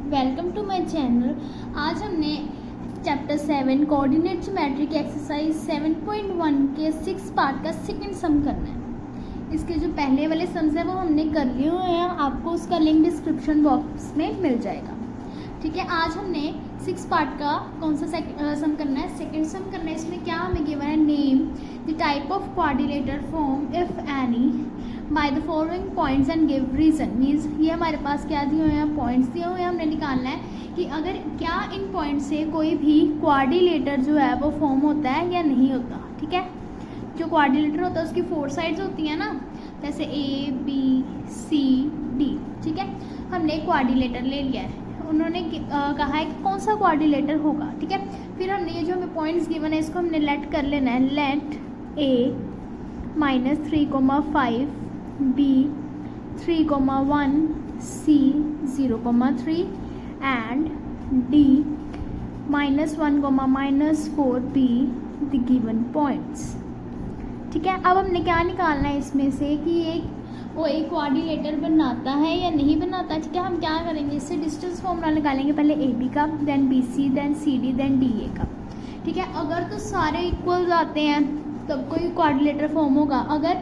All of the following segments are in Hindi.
Welcome to my channel. आज हमने चैप्टर 7 कोऑर्डिनेट ज्योमेट्री की एक्सरसाइज 7.1 के 6 पार्ट का सेकंड सम करना है। इसके जो पहले वाले सम्स हैं वो हमने कर लिए हुए हैं, आपको उसका लिंक डिस्क्रिप्शन बॉक्स में मिल जाएगा। ठीक है, आज हमने 6 पार्ट का कौन सा सम करना है, सेकंड सम करना है। इसमें क्या हमें गिवन है, name the type of quadrilateral form if any by the following points and give reason. Means ये हमारे पास क्या दिए हुए हैं, पॉइंट्स दिए हुए हैं, हमने निकालना है कि अगर क्या इन पॉइंट से कोई भी क्वाड्रिलेटर जो है वो फॉर्म होता है या नहीं होता। ठीक है, जो क्वाड्रिलेटर होता है उसकी 4 साइड्स होती हैं ना, जैसे ए बी सी डी। ठीक है, हमने क्वाड्रिलेटर ले लिया है, उन्होंने कहा है कि कौन सा क्वाड्रिलेटर होगा। ठीक है, फिर हमने ये जो हमें पॉइंट्स गिवन है इसको हमने लेट कर लेना है। Let A -3,5 B 3,1 C 0,3 and D -1,-4 be the given points. ठीक है, अब हमने क्या निकालना है इसमें से कि एक क्वाड्रिलेटर बनाता है या नहीं बनाता। ठीक है, हम क्या करेंगे, इससे डिस्टेंस फॉर्मूला निकालेंगे, पहले ए बी का, then B C, then C D, then D A का। ठीक है, अगर तो सारे इक्वल आते हैं तब कोई क्वाड्रिलेटर फॉर्म होगा, अगर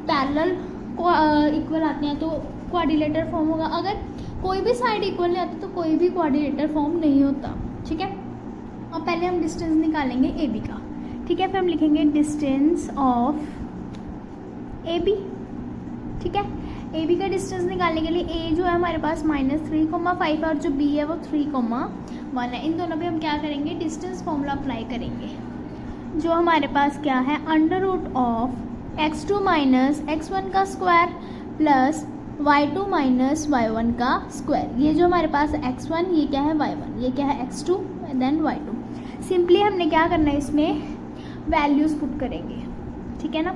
पैरेलल इक्वल आते हैं तो क्वाड्रिलेटर फॉर्म होगा, अगर कोई भी साइड इक्वल नहीं आती तो कोई भी क्वाड्रिलेटर फॉर्म नहीं होता। ठीक है, और पहले हम डिस्टेंस निकालेंगे ए बी का। ठीक है, फिर हम लिखेंगे डिस्टेंस ऑफ ए बी। ठीक है, ए बी का डिस्टेंस निकालने के लिए ए जो है हमारे पास -3,5 और जो बी है वो 3,1 है। इन दोनों पे हम क्या करेंगे, डिस्टेंस फॉर्मूला अप्लाई करेंगे, जो हमारे पास क्या है, √ x2 - x1 का स्क्वायर प्लस y2 - y1 का स्क्वायर। ये जो हमारे पास x1 ये क्या है y1, ये क्या है x2 देन y2। सिंपली हमने क्या करना है, इसमें वैल्यूज़ पुट करेंगे। ठीक है ना,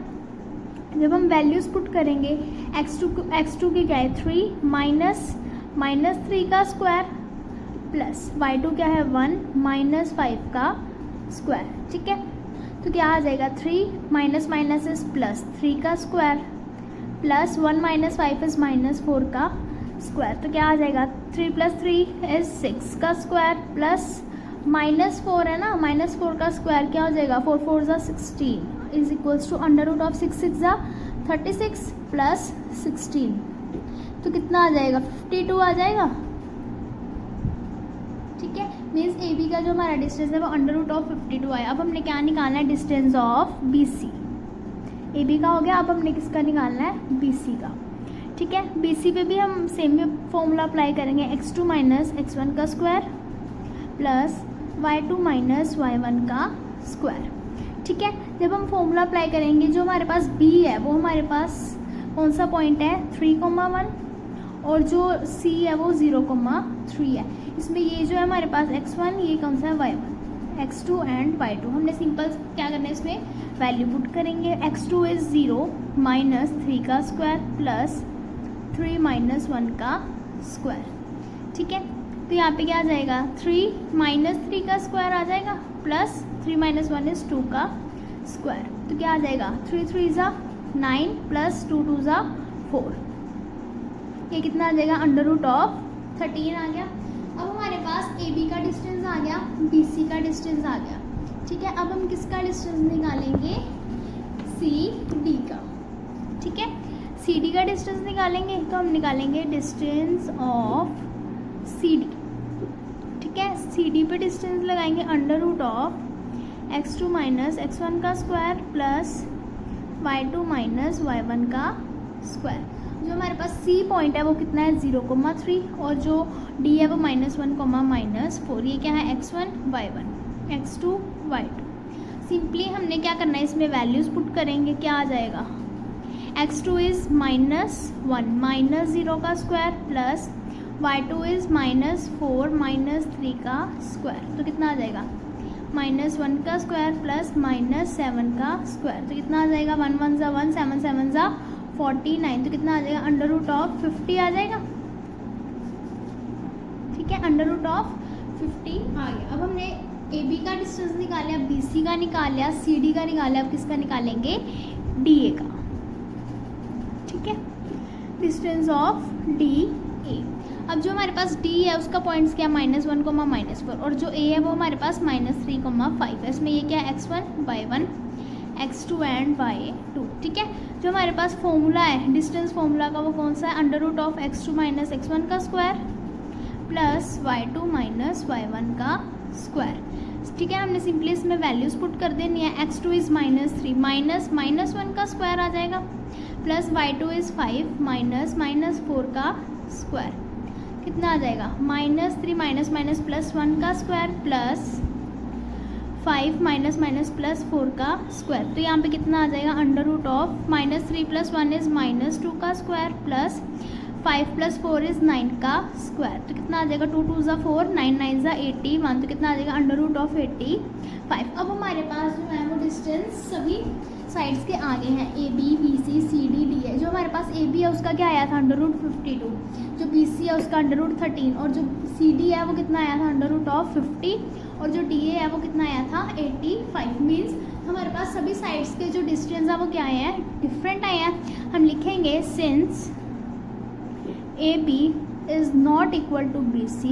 जब हम वैल्यूज़ पुट करेंगे x2 की क्या है 3 -3 का स्क्वायर प्लस y2 क्या है 1 -5 का स्क्वायर। ठीक है, तो क्या आ जाएगा, 3 माइनस इज +3 का स्क्वायर प्लस 1 - 5 इज -4 का स्क्वायर। तो क्या आ जाएगा, 3 + 3 इज 6 का स्क्वायर प्लस -4 है ना, -4 का स्क्वायर क्या हो जाएगा, 4 4 = 16 इज इक्वल्स टू √ 6 6 = 36 प्लस 16। तो कितना आ जाएगा, 52 आ जाएगा। ठीक है, मीन्स ए बी का जो हमारा डिस्टेंस है वो √ 52 आया। अब हमने क्या निकालना है, distance of B C. A B का हो गया, अब हमने किसका निकालना है, बी सी का। ठीक है, बी सी पे भी हम सेम फॉर्मूला अप्लाई करेंगे, x2 - x1 का स्क्वायर प्लस y2 - y1 का स्क्वायर। ठीक है, जब हम फॉर्मूला अप्लाई करेंगे, जो हमारे पास b है वो हमारे पास कौन सा पॉइंट है, 3,1 और जो c है वो 0,3 है। इसमें ये जो है हमारे पास x1 ये कौन सा है y1, x2 एंड y2। हमने सिंपल क्या करना है, इसमें वैल्यू पुट करेंगे। x2 इज़ 0 -3 का स्क्वायर प्लस 3 - 1 का स्क्वायर। ठीक है, तो यहाँ पे क्या आ जाएगा, 3 -3 का स्क्वायर आ जाएगा प्लस 3 - 1 इज़ 2 का स्क्वायर। तो क्या आ जाएगा, 3 3 = 9 प्लस 2 2 = 4। ये कितना आ जाएगा, √ 13 आ गया। अब हमारे पास ए बी का डिस्टेंस आ गया, बी सी का डिस्टेंस आ गया। ठीक है, अब हम किसका डिस्टेंस निकालेंगे, सी डी का। ठीक है, सी डी का डिस्टेंस निकालेंगे तो हम निकालेंगे डिस्टेंस ऑफ सी डी। ठीक है, सी डी पे डिस्टेंस लगाएंगे √ x2 - x1 का स्क्वायर प्लस y2 - y1 का स्क्वायर। जो हमारे पास C पॉइंट है वो कितना है, 0,3 और जो D है वो -1, -4। ये क्या है, x1 y1 x2 y2। Simply हमने क्या करना है, इसमें वैल्यूज़ पुट करेंगे, क्या आ जाएगा, x2 इज़ -1 -0 का स्क्वायर प्लस y2 इज़ -4 -3 का स्क्वायर। तो कितना आ जाएगा, -1 का स्क्वायर प्लस -7 का स्क्वायर। तो कितना आ जाएगा, 1 1 = 1 7 7 = 49। तो कितना आ जाएगा, √ 50 आ जाएगा। ठीक है, √ 50 आ गया। अब हमने ए बी का डिस्टेंस निकाल लिया, बी सी का निकाल लिया, सी डी का निकाल लिया, अब किसका निकालेंगे, डी ए का। ठीक है, डिस्टेंस ऑफ डी ए। अब जो हमारे पास डी है उसका पॉइंट्स क्या, -1, -4, और जो ए है वो हमारे पास -3, 5 है। इसमें ये क्या है, x1, y1, x2 and y2। ठीक है, जो हमारे पास फॉर्मूला है डिस्टेंस फॉर्मूला का वो कौन सा है, √of x2 - x1 का स्क्वायर प्लस y2 - y1 का स्क्वायर। ठीक है, हमने सिंपली इसमें वैल्यूज पुट कर देनी है। x2 इज़ -3 -1 का स्क्वायर आ जाएगा, प्लस y2 इज़ 5 -4 का स्क्वायर। कितना आ जाएगा, -3 प्लस 1 का स्क्वायर प्लस 5 -4 का स्क्वायर। तो यहाँ पे कितना आ जाएगा, √of -3 + 1 इज़ -2 का स्क्वायर प्लस 5 + 4 इज़ 9 का स्क्वायर। तो कितना आ जाएगा, 2 2 ज़ा 4, 9 9 ज़ा 81। तो कितना आ जाएगा, √of 85। अब हमारे पास जो है वो डिस्टेंस सभी साइड्स के आगे हैं, AB, BC, CD, D है। जो हमारे पास AB है उसका क्या आया था, √52। जो BC है उसका √13, और जो CD है वो कितना आया था, √of 50, और जो DA है वो कितना आया था, 85। मीन्स हमारे पास सभी साइड्स के जो डिस्टेंस है वो क्या आए हैं, डिफरेंट आए हैं। हम लिखेंगे since AB is not equal to BC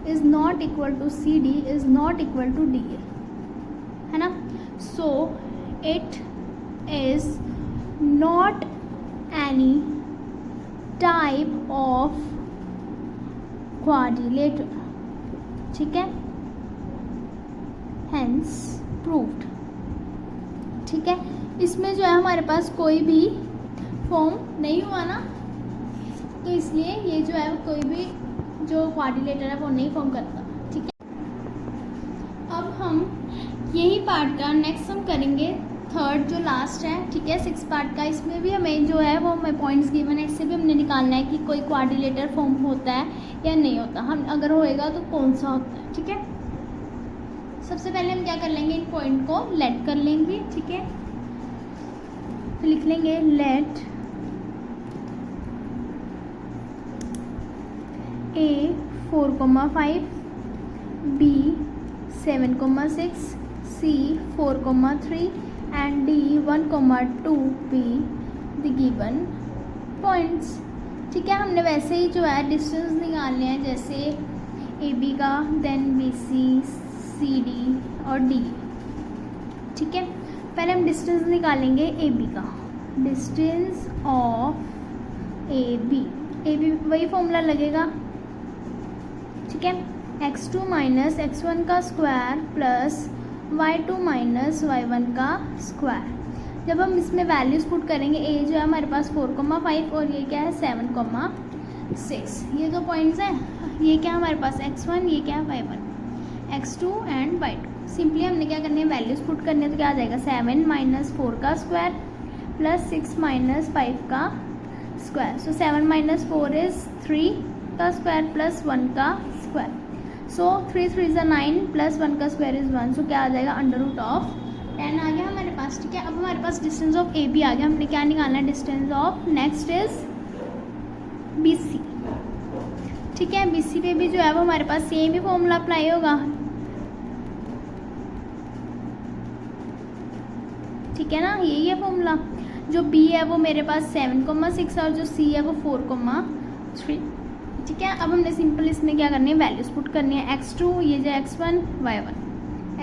is not equal to CD is not equal to DA, है ना। So it is not any type of quadrilateral. ठीक है, हेंस प्रूव्ड। ठीक है, इसमें जो है हमारे पास कोई भी फॉर्म नहीं हुआ ना, तो इसलिए ये जो है कोई भी जो क्वाड्रिलेटर है वो नहीं फॉर्म करता। ठीक है, अब हम यही पार्ट का नेक्स्ट हम करेंगे, थर्ड जो लास्ट है। ठीक है, 6 पार्ट का। इसमें भी हमें जो है वो हमें पॉइंट्स गिवन है, इससे भी हमने निकालना है कि कोई क्वाड्रिलेटर फॉर्म होता है या नहीं होता, हम अगर होएगा तो कौन सा होता है। ठीक है, सबसे पहले हम क्या कर लेंगे, इन पॉइंट को लेट कर लेंगे। ठीक है, तो लिख लेंगे late A 4,5, B 7,6, C 4,3 and D 1,2 be the given points। ठीक है, हमने वैसे ही जो है डिस्टेंस निकालने हैं, जैसे AB का, देन BC, CD और D। ठीक है, पहले हम डिस्टेंस निकालेंगे AB का, डिस्टेंस ऑफ AB वही फॉर्मूला लगेगा। ठीक है, x2 - x1 का स्क्वायर प्लस y2 - y1 का स्क्वायर। जब हम इसमें वैल्यूज़ पुट करेंगे, a जो है हमारे पास 4,5 और ये क्या है 7,6। ये दो पॉइंट्स हैं, ये क्या हमारे पास x1, ये क्या है y1, x2 and y2। Simply हमने क्या करनी है, वैल्यूज़ पुट करनी है। तो क्या आ जाएगा, 7 - 4 का स्क्वायर प्लस 6 - 5 का स्क्वायर। सो 7 - 4 इज़ 3 का स्क्वायर प्लस 1 का स्क्वायर। सो 3 3 ज़ा 9 प्लस 1 का स्क्वायर इज़ 1। सो क्या आ जाएगा, √of 10 आ गया हमारे पास। ठीक है, अब हमारे पास डिस्टेंस ऑफ AB आ गया। हमने क्या निकालना है, distance of next is BC। ठीक है, BC पे भी जो है वो हमारे पास सेम ही फॉर्मूला अप्लाई होगा। ठीक है ना, यही है फॉर्मूला। जो B है वो मेरे पास 7,6 और जो C है वो 4,3। ठीक है, अब हमने सिंपल इसमें क्या करनी है, वैल्यूज पुट करनी है। x2 ये जो x1 y1,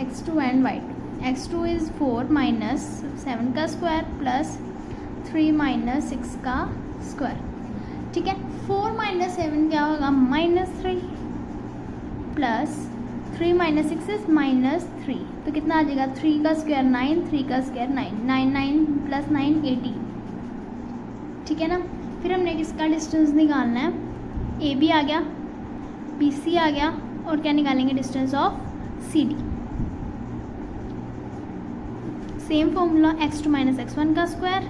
x2 and y2। x2 is 4 - 7 का स्क्वायर प्लस 3 - 6 का स्क्वायर। ठीक है, 4 - 7 क्या होगा, -3 प्लस 3 - 6 इज़ -3। तो कितना आ जाएगा, 3 का स्क्वायर 9, 3 का स्क्वायर 9, 9 9 + 9 18। ठीक है ना, फिर हमने किसका डिस्टेंस निकालना है, AB आ गया, BC आ गया, और क्या निकालेंगे, distance of CD। Same formula, x2 - x1 का स्क्वायर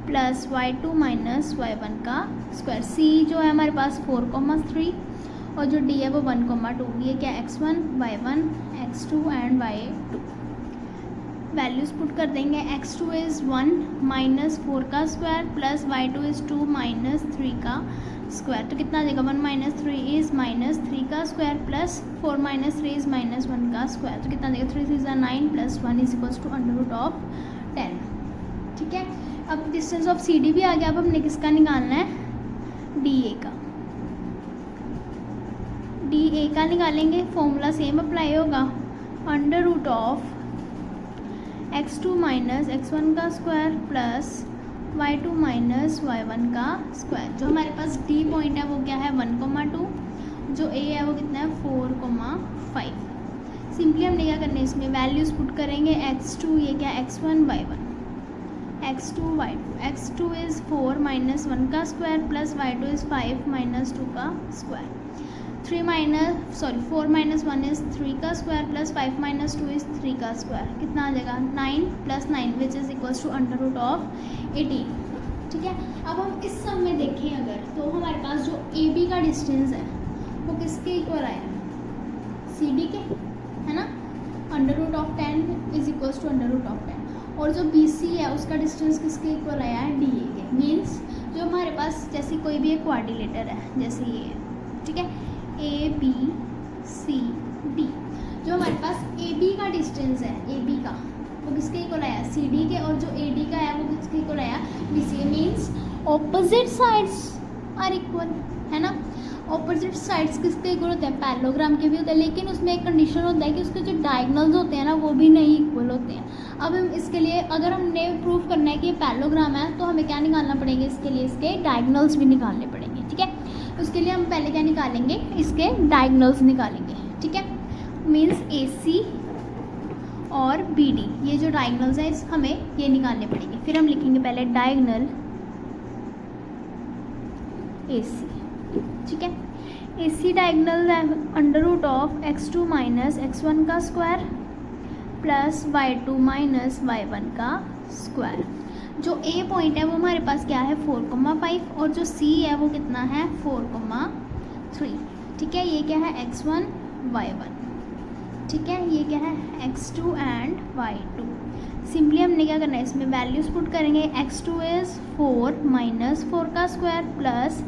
प्लस y2 - y1 का स्क्वायर। C जो है हमारे पास 4,3 और जो D है वो 1,2। ये क्या, x1 y1 x2 and y2। Values put कर देंगे। x2 इज़ 1 - 4 का स्क्वायर प्लस y2 इज़ 2 - 3 का स्क्वायर। तो कितना आ जाएगा, 1 - 3 इज़ -3 का स्क्वायर प्लस 4 - 3 इज़ -1 का स्क्वायर। तो कितना आ जाएगा, 3 3 ज़ा 9 plus 1 is equals to √of 10। ठीक है, अब डिस्टेंस ऑफ CD भी आ गया। अब हमने किसका निकालना है, DA का। ए का निकालेंगे, फॉर्मूला सेम अप्लाई होगा, under root of x2 minus x1 का square plus y2 minus y1 का स्क्वायर। जो हमारे पास डी पॉइंट है वो क्या है 1,2, जो ए है वो कितना है 4,5। सिंपली हमने क्या करना है, इसमें वैल्यूज़ पुट करेंगे, x2 ये क्या x1 y1, x2 y2, x2 is 4 minus 1 का square plus y2 is 5 minus 2 का स्क्वायर। 4 माइनस 1 इज़ 3 का स्क्वायर प्लस 5 माइनस 2 इज़ 3 का स्क्वायर। कितना आ जाएगा 9 plus 9 which is equals to under root of 18। ठीक है, अब हम इस सब में देखें अगर, तो हमारे पास जो ए बी का डिस्टेंस है वो किसके इक्वल आया, सी डी के, है ना। Under root of 10 is equals to under root of 10। और जो बी सी है उसका डिस्टेंस किसके इक्वल आया है, डी ए के। मीन्स जो हमारे पास जैसे कोई भी एक क्वाड्रिलेटर है, जैसे ये है, ठीक है, ए बी सी डी, जो हमारे पास ए बी का डिस्टेंस है, ए बी का, वो किसके इक्वल आया, सी डी के। और जो ए डी का है वो किसके इक्वल आया, B C. Means opposite sides are equal, है ना। ऑपोजिट साइड्स किसके इक्वल होते हैं, पैरेललोग्राम के भी होते हैं, लेकिन उसमें एक कंडीशन होता है कि उसके जो डायगोनल्स होते हैं ना वो भी नहीं इक्वल होते हैं। अब हम इसके लिए अगर हमने प्रूव करना है कि ये पैरेललोग्राम है तो हमें क्या निकालना पड़ेगा, इसके लिए इसके डायगोनल्स भी निकालने पड़ेंगे। ठीक है, उसके लिए हम पहले क्या निकालेंगे, इसके डायगोनल्स निकालेंगे। ठीक है, मीन्स ए सी और बी डी, ये जो डायगोनल्स हैं हमें ये निकालने पड़ेंगे। फिर हम लिखेंगे पहले डायगोनल ए सी। ठीक है, ए सी डायगोनल है under root of x2 minus x1 का square plus y2 minus y1 का स्क्वायर। जो ए पॉइंट है वो हमारे पास क्या है 4,5 और जो सी है वो कितना है 4,3। ठीक है, ये क्या है x1 y1, ठीक है, ये क्या है x2 एंड y2। सिंपली हमने क्या करना है, इसमें वैल्यूज पुट करेंगे, x2 इज़ 4 माइनस 4 का स्क्वायर प्लस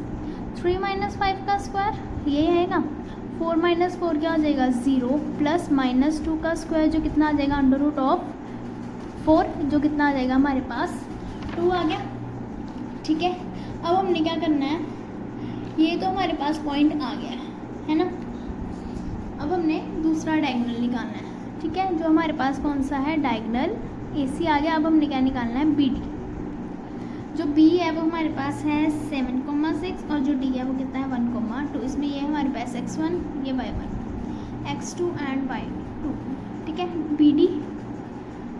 3 माइनस 5 का स्क्वायर, ये आएगा 4 माइनस 4 क्या हो जाएगा 0 प्लस माइनस 2 का स्क्वायर जो कितना आ जाएगा अंडर रूट ऑफ 4, जो कितना आ जाएगा हमारे पास 2 आ गया। ठीक है, अब हमने क्या करना है, ये तो हमारे पास पॉइंट आ गया है ना। अब हमने दूसरा डायगोनल निकालना है। ठीक है, जो हमारे पास कौन सा है, डायगोनल ए सी आ गया। अब हमने क्या निकालना है, बी डी। जो b है वो हमारे पास है 7,6 और जो d है वो कितना है 1,2। इसमें ये हमारे पास x1, ये y1, x2 एंड y2। ठीक है, bd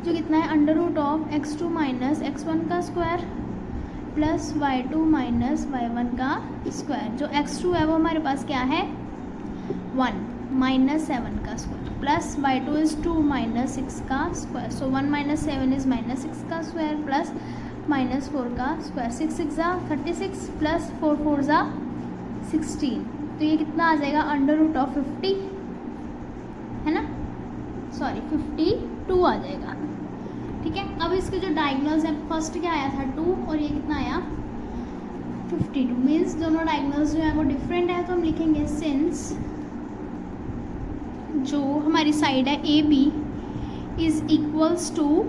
जो कितना है under root of x2 minus x1 का square plus y2 minus y1 का स्क्वायर। जो x2 है वो हमारे पास क्या है 1 माइनस 7 का square plus y2 is 2 minus 6 का square. So 1 minus 7 is minus 6 का स्क्वायर प्लस माइनस 4 का स्क्वायर। 6 6 ज़ा 36 प्लस 4 4 ज़ा 16। तो ये कितना आ जाएगा अंडर रूट ऑफ 50, है ना, सॉरी 52 आ जाएगा। ठीक है, अब इसके जो डायगोनल्स हैं, फर्स्ट क्या आया था 2 और ये कितना आया 52। मीन्स दोनों डायगोनल्स जो है वो डिफरेंट है। तो हम लिखेंगे सिंस जो हमारी साइड है A B is equals to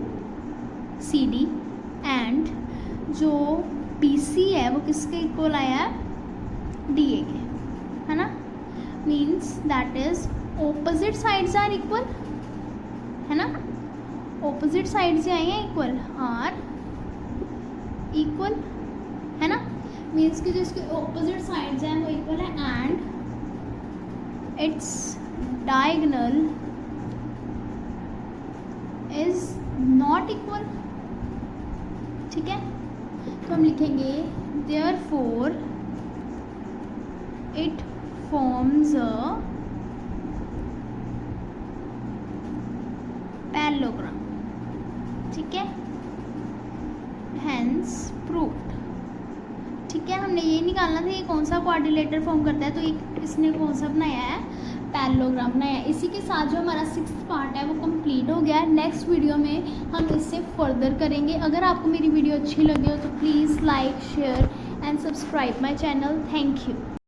C D and जो बी सी है वो किसके इक्वल आया है डी ए के, है ना। Means that is opposite sides are equal, है ना, ऑपोजिट साइड्स जो आएंगे इक्वल आर इक्वल, है ना। मीन्स कि जो इसके ऑपोजिट साइड्स हैं वो इक्वल है and its diagonal is not equal. ठीक है, तो हम लिखेंगे therefore it forms a parallelogram. ठीक है, हेंस प्रूव्ड। ठीक है, हमने ये निकालना था ये कौन सा क्वाड्रिलेटर फॉर्म करता है, तो एक इसने कौन सा बनाया है पैरेललोग्राम बनाया है। इसी के साथ जो हमारा 6th पार्ट है वो कंप्लीट हो गया है। नेक्स्ट वीडियो में हम इससे फर्दर करेंगे। अगर आपको मेरी वीडियो अच्छी लगी हो तो please like share and subscribe my channel. Thank you.